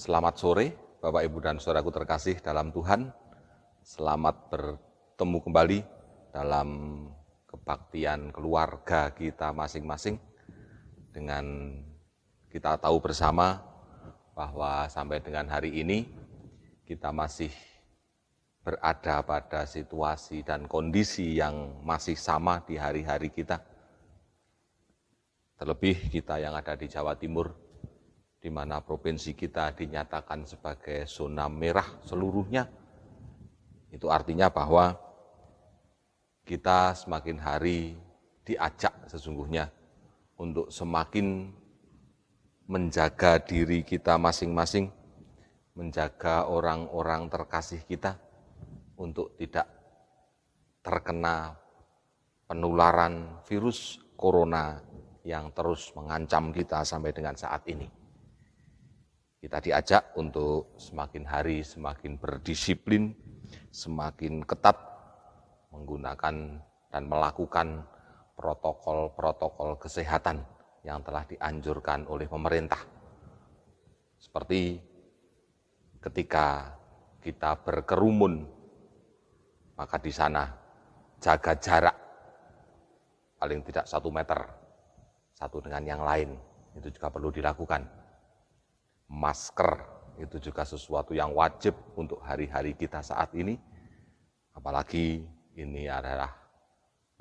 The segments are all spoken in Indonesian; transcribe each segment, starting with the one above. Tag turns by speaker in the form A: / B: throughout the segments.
A: Selamat sore, Bapak, Ibu, dan saudaraku terkasih dalam Tuhan. Selamat bertemu kembali dalam kebaktian keluarga kita masing-masing. Dengan kita tahu bersama bahwa sampai dengan hari ini kita masih berada pada situasi dan kondisi yang masih sama di hari-hari kita. Terlebih kita yang ada di Jawa Timur, di mana provinsi kita dinyatakan sebagai zona merah seluruhnya. Itu artinya bahwa kita semakin hari diajak sesungguhnya untuk semakin menjaga diri kita masing-masing, menjaga orang-orang terkasih kita untuk tidak terkena penularan virus corona yang terus mengancam kita sampai dengan saat ini. Kita diajak untuk semakin hari semakin berdisiplin, semakin ketat menggunakan dan melakukan protokol-protokol kesehatan yang telah dianjurkan oleh pemerintah. Seperti ketika kita berkerumun, maka di sana jaga jarak paling tidak 1 meter satu dengan yang lain, itu juga perlu dilakukan. Masker itu juga sesuatu yang wajib untuk hari-hari kita saat ini, apalagi ini adalah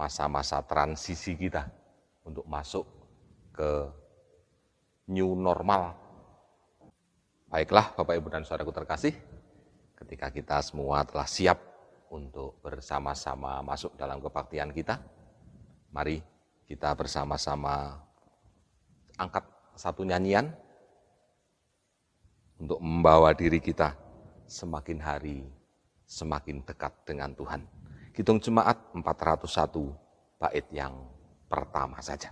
A: masa-masa transisi kita untuk masuk ke new normal. Baiklah Bapak, Ibu, dan saudaraku terkasih, ketika kita semua telah siap untuk bersama-sama masuk dalam kebaktian kita, mari kita bersama-sama angkat satu nyanyian untuk membawa diri kita semakin hari semakin dekat dengan Tuhan. Kidung Jemaat 401 bait yang pertama saja.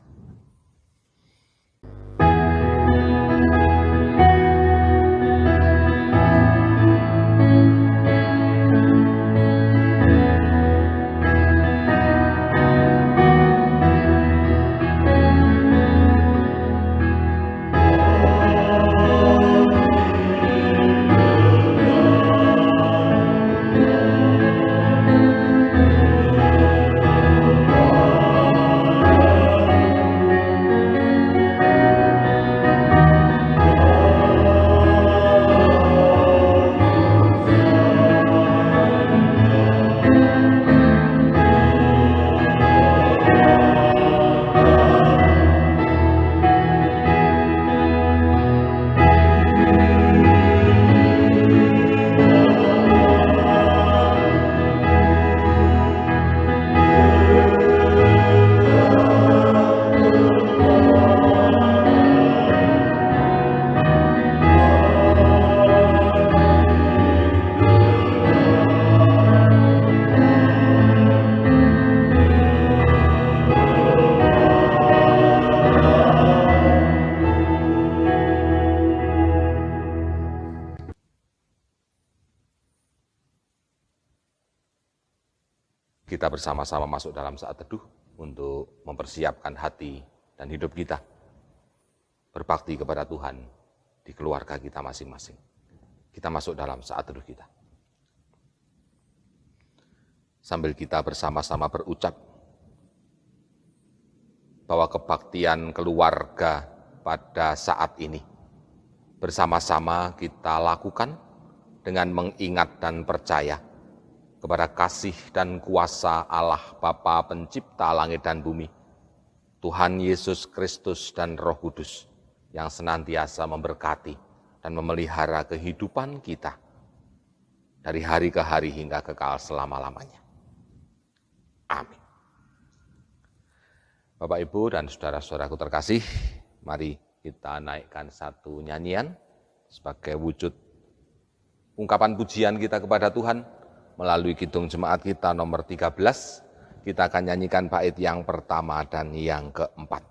A: Kita bersama-sama masuk dalam saat teduh untuk mempersiapkan hati dan hidup kita berbakti kepada Tuhan di keluarga kita masing-masing. Kita masuk dalam saat teduh kita. Sambil kita bersama-sama berucap bahwa kebaktian keluarga pada saat ini bersama-sama kita lakukan dengan mengingat dan percaya kepada kasih dan kuasa Allah Bapa Pencipta langit dan bumi, Tuhan Yesus Kristus dan Roh Kudus yang senantiasa memberkati dan memelihara kehidupan kita dari hari ke hari hingga kekal selama-lamanya. Amin. Bapak, Ibu, dan saudara-saudaraku terkasih, mari kita naikkan satu nyanyian sebagai wujud ungkapan pujian kita kepada Tuhan. Melalui Kidung Jemaat kita nomor 13, kita akan nyanyikan bait yang pertama dan yang keempat.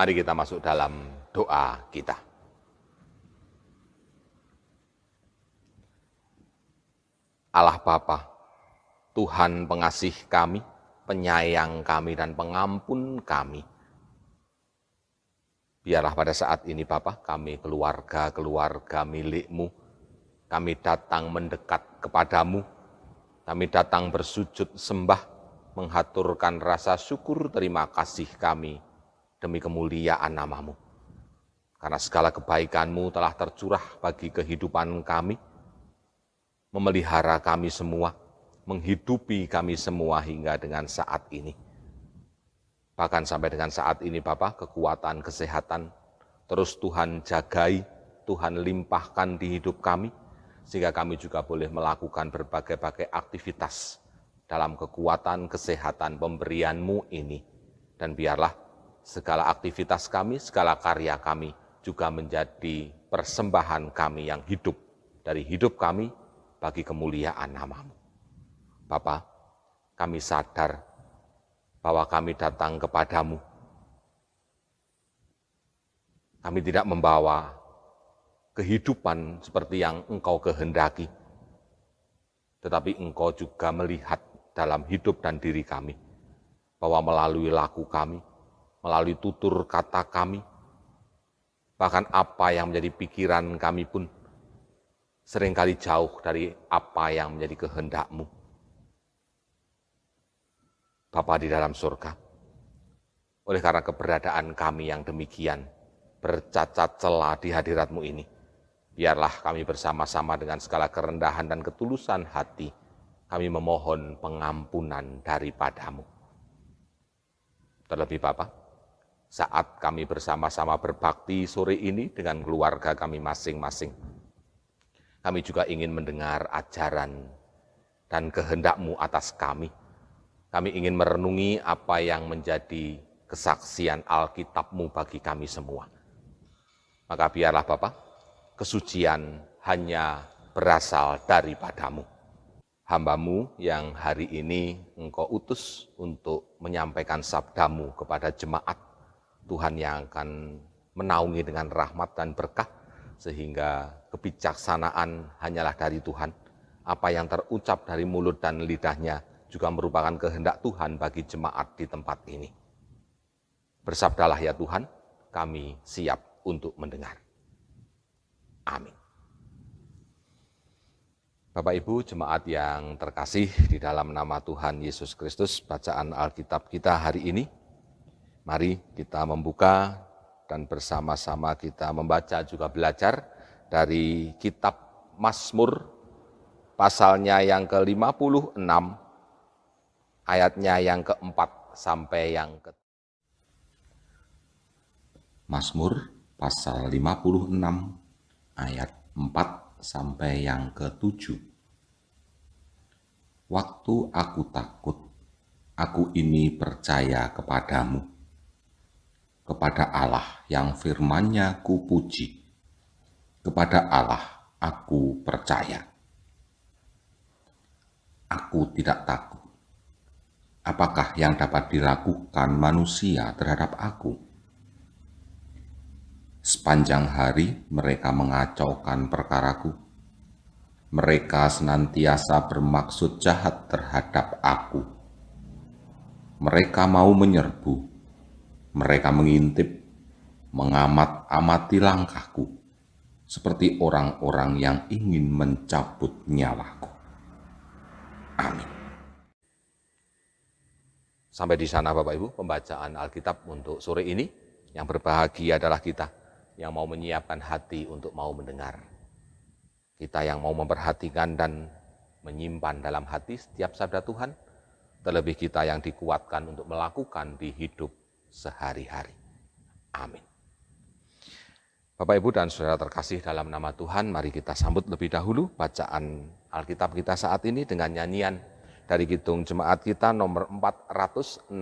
A: Mari kita masuk dalam doa kita. Allah Bapa, Tuhan pengasih kami, penyayang kami dan pengampun kami. Biarlah pada saat ini Bapa, kami keluarga milik-Mu, kami datang mendekat kepadamu, kami datang bersujud sembah, menghaturkan rasa syukur terima kasih kami demi kemuliaan nama-Mu. Karena segala kebaikan-Mu telah tercurah bagi kehidupan kami, memelihara kami semua, menghidupi kami semua hingga dengan saat ini. Bahkan sampai dengan saat ini Bapa, kekuatan, kesehatan, terus Tuhan jagai, Tuhan limpahkan di hidup kami, sehingga kami juga boleh melakukan berbagai-bagai aktivitas dalam kekuatan, kesehatan, pemberian-Mu ini. Dan biarlah segala aktivitas kami, segala karya kami juga menjadi persembahan kami yang hidup, dari hidup kami bagi kemuliaan nama-Mu. Bapa, kami sadar bahwa kami datang kepadamu. Kami tidak membawa kehidupan seperti yang Engkau kehendaki, tetapi Engkau juga melihat dalam hidup dan diri kami, bahwa melalui laku kami, melalui tutur kata kami, bahkan apa yang menjadi pikiran kami pun seringkali jauh dari apa yang menjadi kehendak-Mu. Bapa di dalam surga, oleh karena keberadaan kami yang demikian bercacat celah di hadirat-Mu ini, biarlah kami bersama-sama dengan segala kerendahan dan ketulusan hati, kami memohon pengampunan daripada-Mu. Terlebih Bapa, saat kami bersama-sama berbakti sore ini dengan keluarga kami masing-masing, kami juga ingin mendengar ajaran dan kehendak-Mu atas kami. Kami ingin merenungi apa yang menjadi kesaksian Alkitab-Mu bagi kami semua. Maka biarlah Bapa, kesucian hanya berasal daripada-Mu. Hamba-Mu yang hari ini Engkau utus untuk menyampaikan sabda-Mu kepada jemaat, Tuhan yang akan menaungi dengan rahmat dan berkah, sehingga kebijaksanaan hanyalah dari Tuhan. Apa yang terucap dari mulut dan lidahnya juga merupakan kehendak Tuhan bagi jemaat di tempat ini. Bersabdalah ya Tuhan, kami siap untuk mendengar. Amin. Bapak Ibu jemaat yang terkasih di dalam nama Tuhan Yesus Kristus, bacaan Alkitab kita hari ini, mari kita membuka dan bersama-sama kita membaca juga belajar dari kitab Mazmur, pasalnya yang ke-56, ayatnya yang ke-4 sampai yang ke Mazmur pasal 56 ayat 4 sampai yang ke-7. Waktu aku takut, aku ini percaya kepadamu, kepada Allah yang firman-Nya kupuji, kepada Allah aku percaya. Aku tidak takut. Apakah yang dapat dilakukan manusia terhadap aku? Sepanjang hari mereka mengacaukan perkaraku. Mereka senantiasa bermaksud jahat terhadap aku. Mereka mau menyerbu. Mereka mengintip, mengamat-amati langkahku, seperti orang-orang yang ingin mencabut nyawaku. Amin. Sampai di sana Bapak Ibu pembacaan Alkitab untuk sore ini. Yang berbahagia adalah kita yang mau menyiapkan hati untuk mau mendengar. Kita yang mau memperhatikan dan menyimpan dalam hati setiap sabda Tuhan. Terlebih kita yang dikuatkan untuk melakukan di hidup sehari-hari. Amin. Bapak Ibu dan saudara terkasih dalam nama Tuhan, mari kita sambut lebih dahulu bacaan Alkitab kita saat ini dengan nyanyian dari Kidung Jemaat kita nomor 416.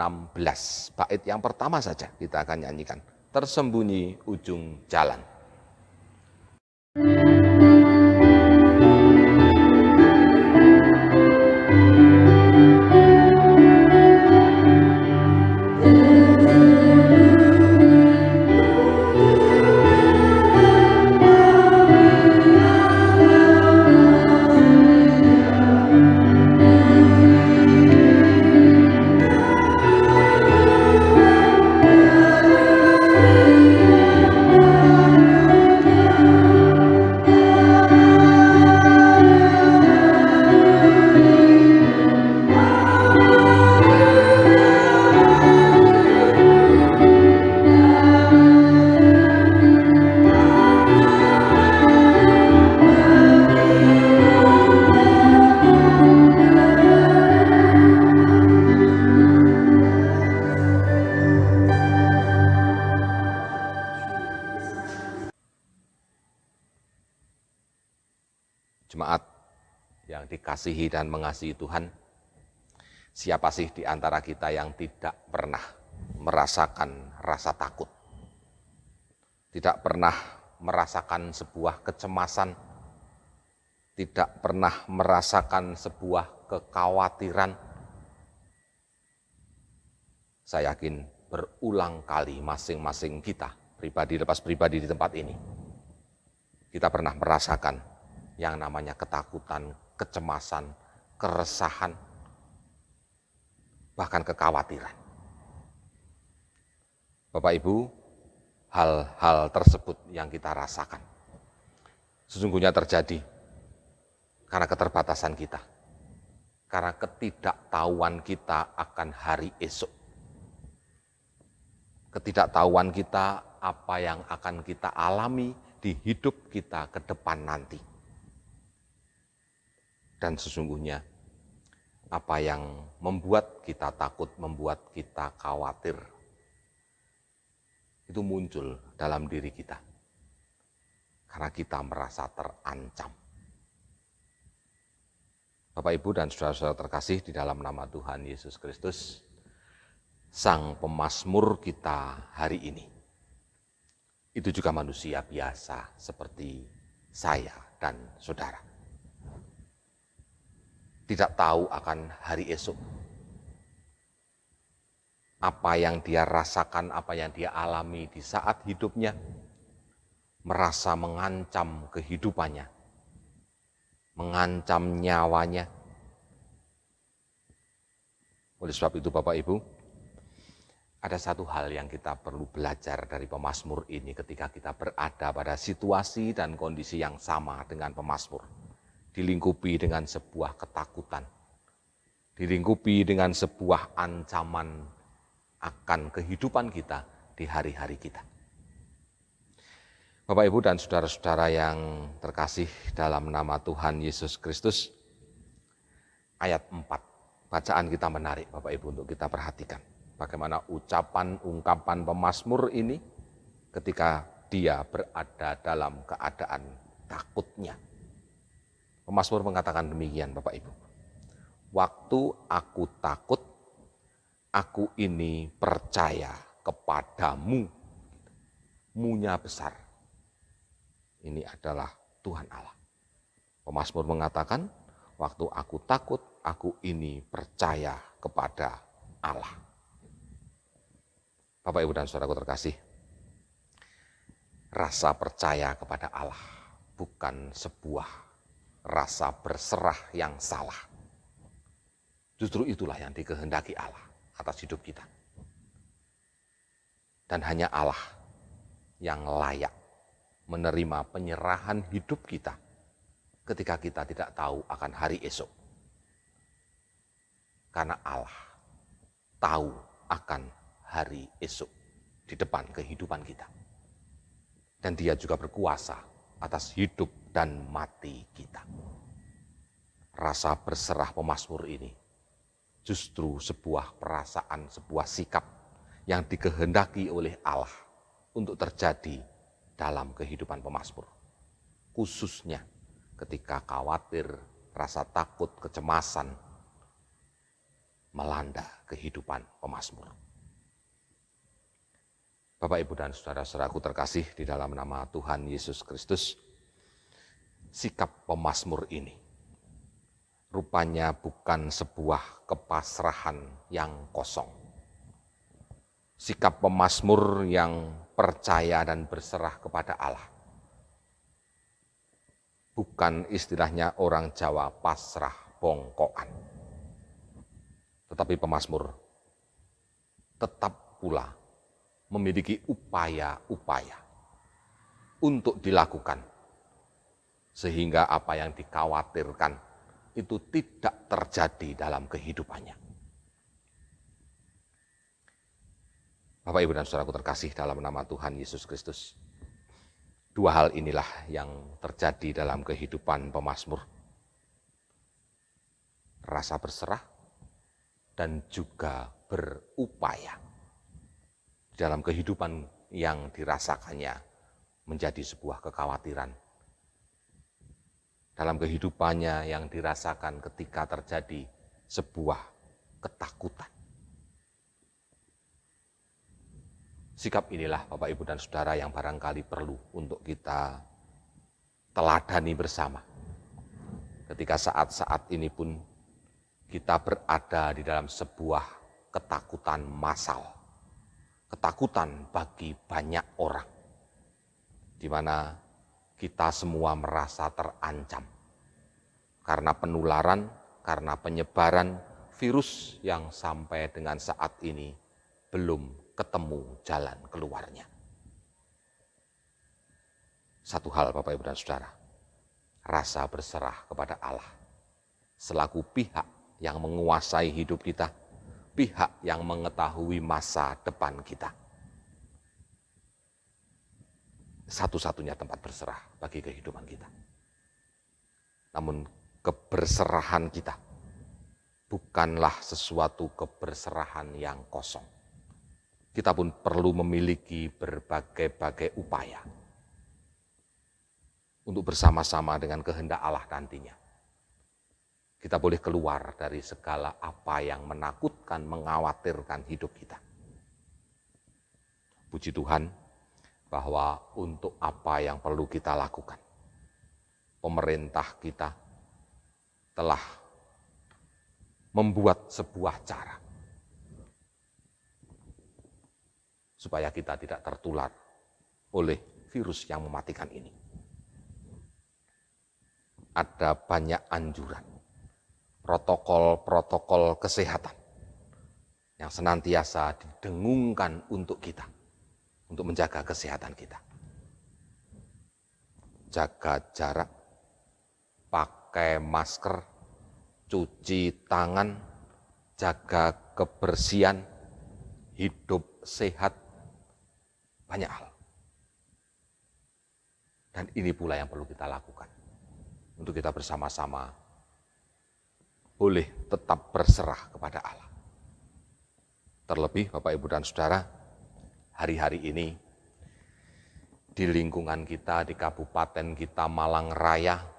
A: Bait yang pertama saja kita akan nyanyikan. Tersembunyi ujung jalan. dikasihi dan mengasihi Tuhan, siapa sih di antara kita yang tidak pernah merasakan rasa takut? Tidak pernah merasakan sebuah kecemasan, tidak pernah merasakan sebuah kekhawatiran. Saya yakin berulang kali masing-masing kita, pribadi lepas pribadi di tempat ini, kita pernah merasakan yang namanya ketakutan, kecemasan, keresahan, bahkan kekhawatiran. Bapak Ibu, hal-hal tersebut yang kita rasakan sesungguhnya terjadi karena keterbatasan kita, karena ketidaktahuan kita akan hari esok, ketidaktahuan kita apa yang akan kita alami di hidup kita ke depan nanti. Dan sesungguhnya apa yang membuat kita takut, membuat kita khawatir, itu muncul dalam diri kita karena kita merasa terancam. Bapak, Ibu, dan saudara-saudara terkasih di dalam nama Tuhan Yesus Kristus, Sang Pemazmur kita hari ini, itu juga manusia biasa seperti saya dan saudara. Tidak tahu akan hari esok, apa yang dia rasakan, apa yang dia alami di saat hidupnya, merasa mengancam kehidupannya, mengancam nyawanya. Oleh sebab itu Bapak Ibu, ada satu hal yang kita perlu belajar dari pemazmur ini ketika kita berada pada situasi dan kondisi yang sama dengan pemazmur. Dilingkupi dengan sebuah ketakutan, dilingkupi dengan sebuah ancaman akan kehidupan kita di hari-hari kita. Bapak, Ibu, dan saudara-saudara yang terkasih dalam nama Tuhan Yesus Kristus, ayat 4, bacaan kita menarik Bapak Ibu untuk kita perhatikan. Bagaimana ungkapan pemazmur ini ketika dia berada dalam keadaan takutnya. Pemazmur mengatakan demikian Bapak Ibu. Waktu aku takut, aku ini percaya kepadamu. Mu-nya besar. Ini adalah Tuhan Allah. Pemazmur mengatakan, waktu aku takut, aku ini percaya kepada Allah. Bapak, Ibu, dan saudaraku terkasih, rasa percaya kepada Allah bukan sebuah rasa berserah yang salah. Justru itulah yang dikehendaki Allah atas hidup kita. Dan hanya Allah yang layak menerima penyerahan hidup kita ketika kita tidak tahu akan hari esok. Karena Allah tahu akan hari esok di depan kehidupan kita. Dan Dia juga berkuasa atas hidup dan mati kita. Rasa berserah pemazmur ini justru sebuah perasaan, sebuah sikap yang dikehendaki oleh Allah untuk terjadi dalam kehidupan pemazmur. Khususnya ketika khawatir, rasa takut, kecemasan melanda kehidupan pemazmur. Bapak, Ibu, dan saudara-saudaraku terkasih di dalam nama Tuhan Yesus Kristus, sikap pemazmur ini rupanya bukan sebuah kepasrahan yang kosong. Sikap pemazmur yang percaya dan berserah kepada Allah. Bukan istilahnya orang Jawa pasrah bongkoan. Tetapi pemazmur tetap pula memiliki upaya-upaya untuk dilakukan, sehingga apa yang dikhawatirkan itu tidak terjadi dalam kehidupannya. Bapak, Ibu, dan saudaraku terkasih dalam nama Tuhan Yesus Kristus, dua hal inilah yang terjadi dalam kehidupan pemazmur. Rasa berserah dan juga berupaya dalam kehidupan yang dirasakannya menjadi sebuah kekhawatiran dalam kehidupannya yang dirasakan ketika terjadi sebuah ketakutan. Sikap inilah Bapak, Ibu, dan Saudara yang barangkali perlu untuk kita teladani bersama. Ketika saat-saat ini pun kita berada di dalam sebuah ketakutan massal, ketakutan bagi banyak orang, di mana kita semua merasa terancam karena penularan, karena penyebaran virus yang sampai dengan saat ini belum ketemu jalan keluarnya. Satu hal Bapak, Ibu, dan Saudara, rasa berserah kepada Allah selaku pihak yang menguasai hidup kita, pihak yang mengetahui masa depan kita. Satu-satunya tempat berserah bagi kehidupan kita. Namun keberserahan kita bukanlah sesuatu keberserahan yang kosong. Kita pun perlu memiliki berbagai-bagai upaya untuk bersama-sama dengan kehendak Allah nantinya. Kita boleh keluar dari segala apa yang menakutkan, mengkhawatirkan hidup kita. Puji Tuhan bahwa untuk apa yang perlu kita lakukan, pemerintah kita telah membuat sebuah cara supaya kita tidak tertular oleh virus yang mematikan ini. Ada banyak anjuran, protokol-protokol kesehatan yang senantiasa didengungkan untuk kita, untuk menjaga kesehatan kita. Jaga jarak, pakai masker, cuci tangan, jaga kebersihan, hidup sehat, banyak hal. Dan ini pula yang perlu kita lakukan. Untuk kita bersama-sama boleh tetap berserah kepada Allah. Terlebih Bapak, Ibu, dan Saudara, hari-hari ini di lingkungan kita, di kabupaten kita Malang Raya,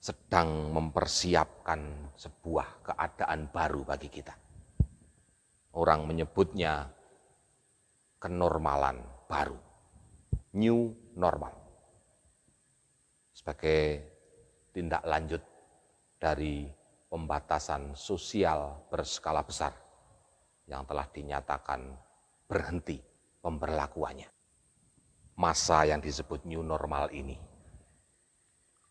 A: sedang mempersiapkan sebuah keadaan baru bagi kita. Orang menyebutnya kenormalan baru, new normal, sebagai tindak lanjut dari pembatasan sosial berskala besar yang telah dinyatakan berhenti pemberlakuannya. Masa yang disebut new normal ini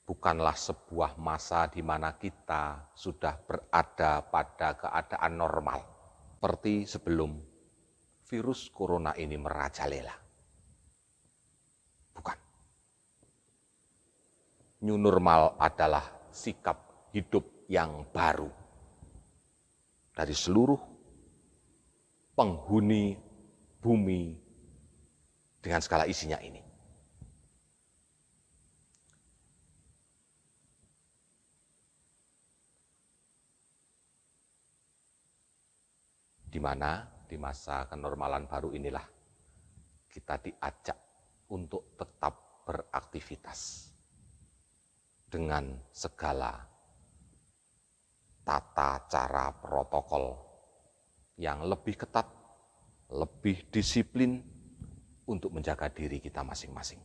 A: bukanlah sebuah masa di mana kita sudah berada pada keadaan normal seperti sebelum virus corona ini merajalela. Bukan. New normal adalah sikap hidup yang baru dari seluruh penghuni bumi dengan segala isinya ini. Di mana di masa kenormalan baru inilah kita diajak untuk tetap beraktivitas dengan segala tata cara protokol yang lebih ketat, lebih disiplin untuk menjaga diri kita masing-masing.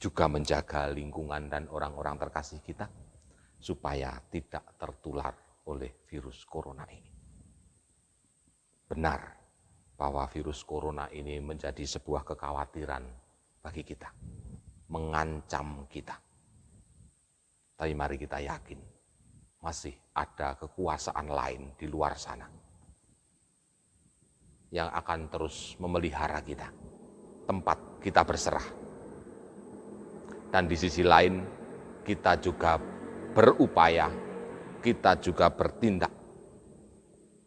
A: Juga menjaga lingkungan dan orang-orang terkasih kita supaya tidak tertular oleh virus corona ini. Benar bahwa virus corona ini menjadi sebuah kekhawatiran bagi kita, mengancam kita. Tapi mari kita yakin, masih ada kekuasaan lain di luar sana yang akan terus memelihara kita, tempat kita berserah. Dan di sisi lain, kita juga berupaya, kita juga bertindak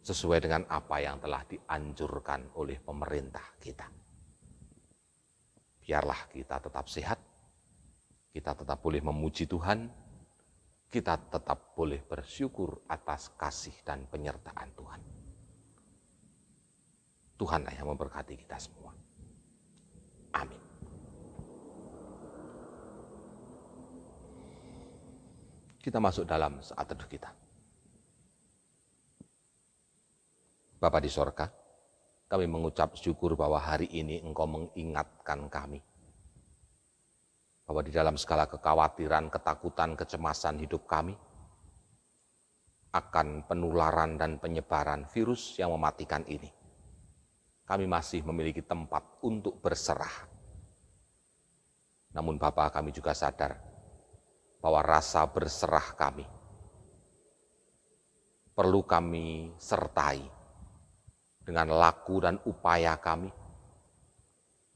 A: sesuai dengan apa yang telah dianjurkan oleh pemerintah kita. Biarlah kita tetap sehat, kita tetap boleh memuji Tuhan, kita tetap boleh bersyukur atas kasih dan penyertaan Tuhan. Tuhanlah yang memberkati kita semua. Amin. Kita masuk dalam saat teduh kita. Bapa di sorga, kami mengucap syukur bahwa hari ini Engkau mengingatkan kami bahwa di dalam segala kekhawatiran, ketakutan, kecemasan hidup kami akan penularan dan penyebaran virus yang mematikan ini, kami masih memiliki tempat untuk berserah. Namun Bapa, kami juga sadar bahwa rasa berserah kami perlu kami sertai dengan laku dan upaya kami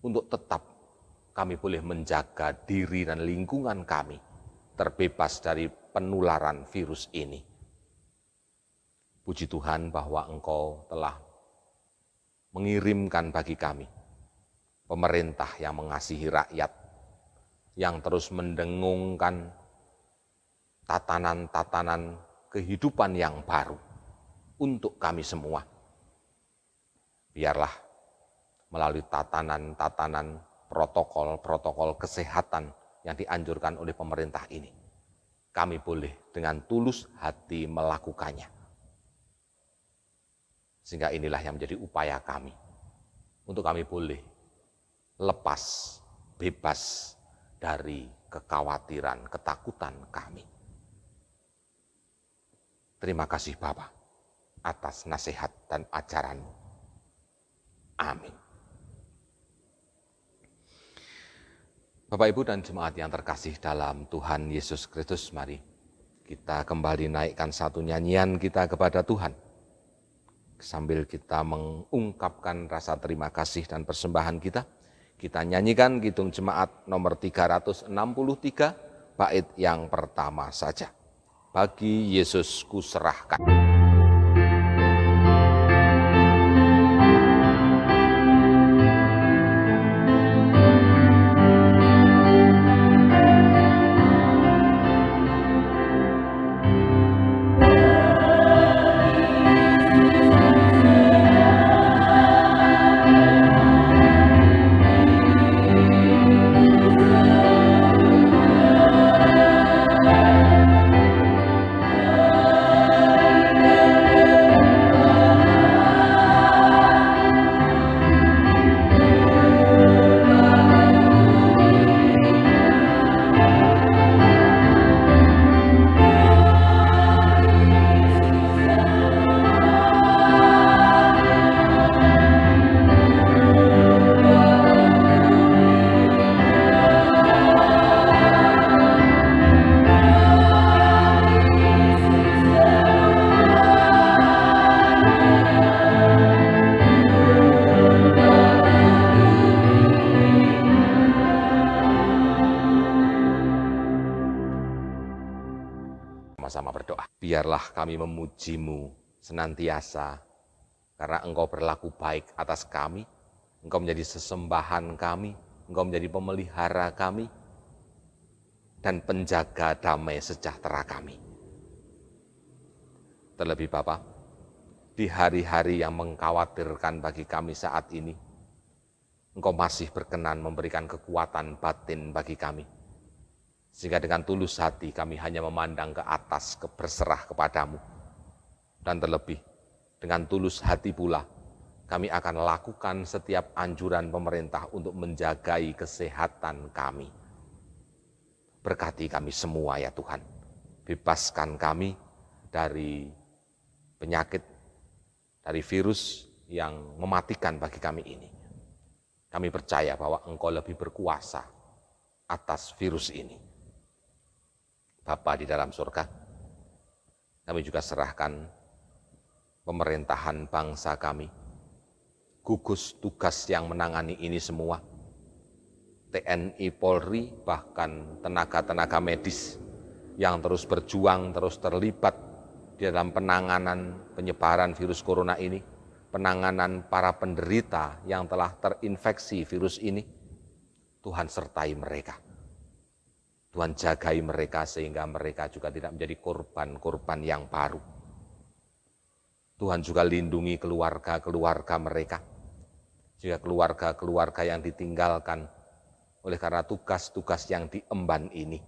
A: untuk tetap kami boleh menjaga diri dan lingkungan kami terbebas dari penularan virus ini. Puji Tuhan bahwa Engkau telah mengirimkan bagi kami pemerintah yang mengasihi rakyat, yang terus mendengungkan tatanan-tatanan kehidupan yang baru untuk kami semua. Biarlah melalui tatanan-tatanan protokol-protokol kesehatan yang dianjurkan oleh pemerintah ini, kami boleh dengan tulus hati melakukannya. Sehingga inilah yang menjadi upaya kami, untuk kami boleh lepas, bebas dari kekhawatiran, ketakutan kami. Terima kasih Bapa atas nasihat dan ajaran-Mu. Amin. Bapak, Ibu, dan jemaat yang terkasih dalam Tuhan Yesus Kristus, mari kita kembali naikkan satu nyanyian kita kepada Tuhan. Sambil kita mengungkapkan rasa terima kasih dan persembahan kita nyanyikan Kidung Jemaat nomor 363, bait yang pertama saja. Bagi Yesus kuserahkan. Sama-sama berdoa. Biarlah kami memuji-Mu senantiasa, karena Engkau berlaku baik atas kami, Engkau menjadi sesembahan kami, Engkau menjadi pemelihara kami, dan penjaga damai sejahtera kami. Terlebih Bapa, di hari-hari yang mengkhawatirkan bagi kami saat ini, Engkau masih berkenan memberikan kekuatan batin bagi kami. Sehingga dengan tulus hati kami hanya memandang ke atas, berserah kepadamu. Dan terlebih, dengan tulus hati pula, kami akan lakukan setiap anjuran pemerintah untuk menjagai kesehatan kami. Berkati kami semua ya Tuhan. Bebaskan kami dari penyakit, dari virus yang mematikan bagi kami ini. Kami percaya bahwa Engkau lebih berkuasa atas virus ini. Bapa di dalam surga, kami juga serahkan pemerintahan bangsa kami, gugus tugas yang menangani ini semua, TNI, Polri, bahkan tenaga-tenaga medis yang terus berjuang, terus terlibat di dalam penanganan penyebaran virus corona ini, penanganan para penderita yang telah terinfeksi virus ini. Tuhan sertai mereka. Tuhan jagai mereka sehingga mereka juga tidak menjadi korban-korban yang baru. Tuhan juga lindungi keluarga-keluarga mereka, juga keluarga-keluarga yang ditinggalkan oleh karena tugas-tugas yang diemban ini.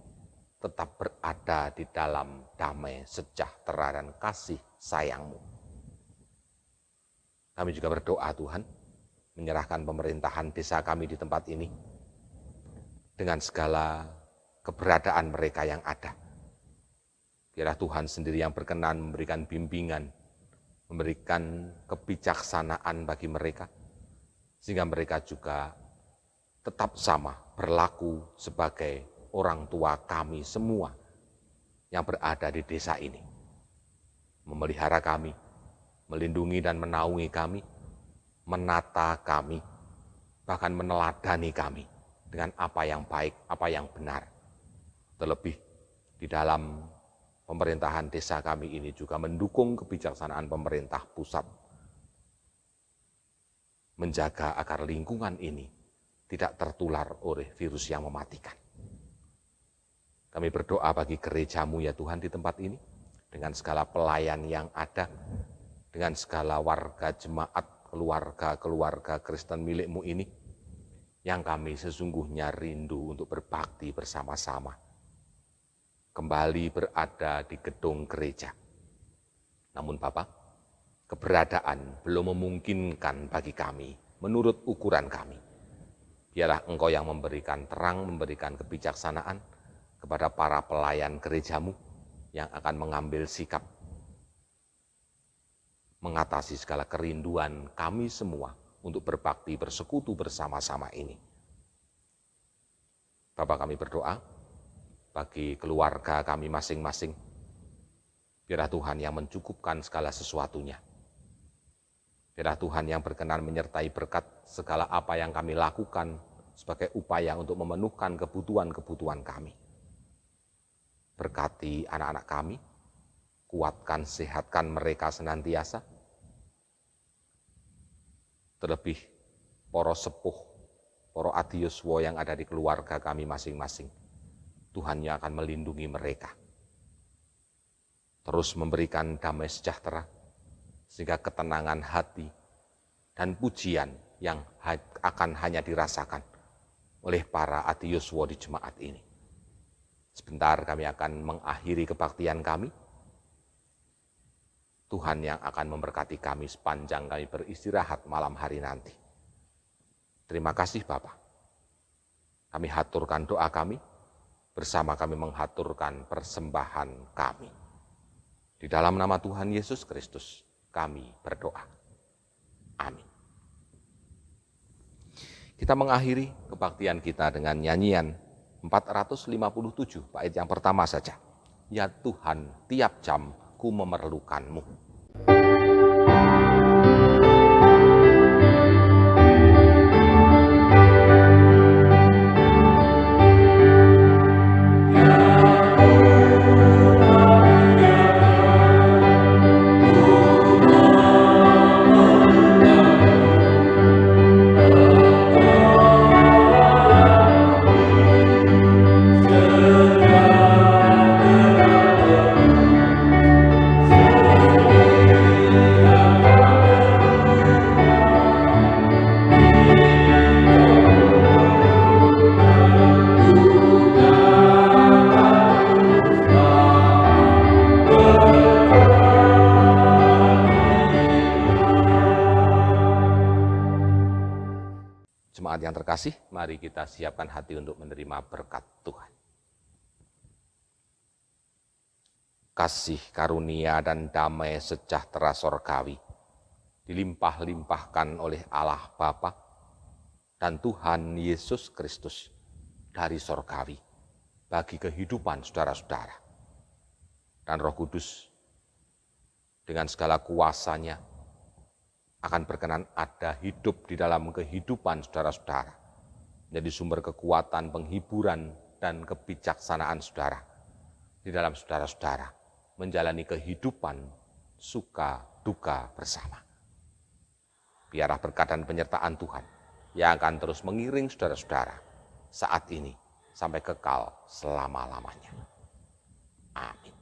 A: tetap berada di dalam damai, sejahtera, dan kasih sayang-Mu. Kami juga berdoa Tuhan, menyerahkan pemerintahan desa kami di tempat ini, dengan segala keberadaan mereka yang ada. Biarlah Tuhan sendiri yang berkenan memberikan bimbingan, memberikan kebijaksanaan bagi mereka, sehingga mereka juga tetap sama berlaku sebagai orang tua kami semua yang berada di desa ini. Memelihara kami, melindungi dan menaungi kami, menata kami, bahkan meneladani kami dengan apa yang baik, apa yang benar. Terlebih di dalam pemerintahan desa kami ini juga mendukung kebijaksanaan pemerintah pusat, menjaga agar lingkungan ini tidak tertular oleh virus yang mematikan. Kami berdoa bagi gereja-Mu ya Tuhan di tempat ini, dengan segala pelayan yang ada, dengan segala warga jemaat, keluarga Kristen milik-Mu ini, yang kami sesungguhnya rindu untuk berbakti bersama-sama, kembali berada di gedung gereja. Namun Bapak, keberadaan belum memungkinkan bagi kami menurut ukuran kami. Biarlah Engkau yang memberikan terang, memberikan kebijaksanaan kepada para pelayan gereja-Mu yang akan mengambil sikap mengatasi segala kerinduan kami semua untuk berbakti bersekutu bersama-sama ini. Bapak, kami berdoa bagi keluarga kami masing-masing. Biarlah Tuhan yang mencukupkan segala sesuatunya. Biarlah Tuhan yang berkenan menyertai berkat segala apa yang kami lakukan sebagai upaya untuk memenuhkan kebutuhan-kebutuhan kami. Berkati anak-anak kami, kuatkan, sehatkan mereka senantiasa. Terlebih para sepuh, para adiyuswa yang ada di keluarga kami masing-masing. Tuhan yang akan melindungi mereka. Terus memberikan damai sejahtera, sehingga ketenangan hati dan pujian yang akan hanya dirasakan oleh para adiyuswa di jemaat ini. Sebentar kami akan mengakhiri kebaktian kami. Tuhan yang akan memberkati kami sepanjang kami beristirahat malam hari nanti. Terima kasih Bapa. Kami haturkan doa kami, bersama kami menghaturkan persembahan kami. Di dalam nama Tuhan Yesus Kristus kami berdoa. Amin. Kita mengakhiri kebaktian kita dengan nyanyian 457, bait yang pertama saja. Ya Tuhan, tiap jam ku memerlukan-Mu. Jemaat yang terkasih, mari kita siapkan hati untuk menerima berkat Tuhan. Kasih karunia dan damai sejahtera sorgawi dilimpah-limpahkan oleh Allah Bapa dan Tuhan Yesus Kristus dari sorgawi bagi kehidupan saudara-saudara. Dan Roh Kudus dengan segala kuasanya akan berkenan ada hidup di dalam kehidupan saudara-saudara, menjadi sumber kekuatan, penghiburan, dan kebijaksanaan saudara di dalam saudara-saudara menjalani kehidupan suka duka bersama. Biarlah berkat dan penyertaan Tuhan yang akan terus mengiring saudara-saudara saat ini sampai kekal selama-lamanya. Amin.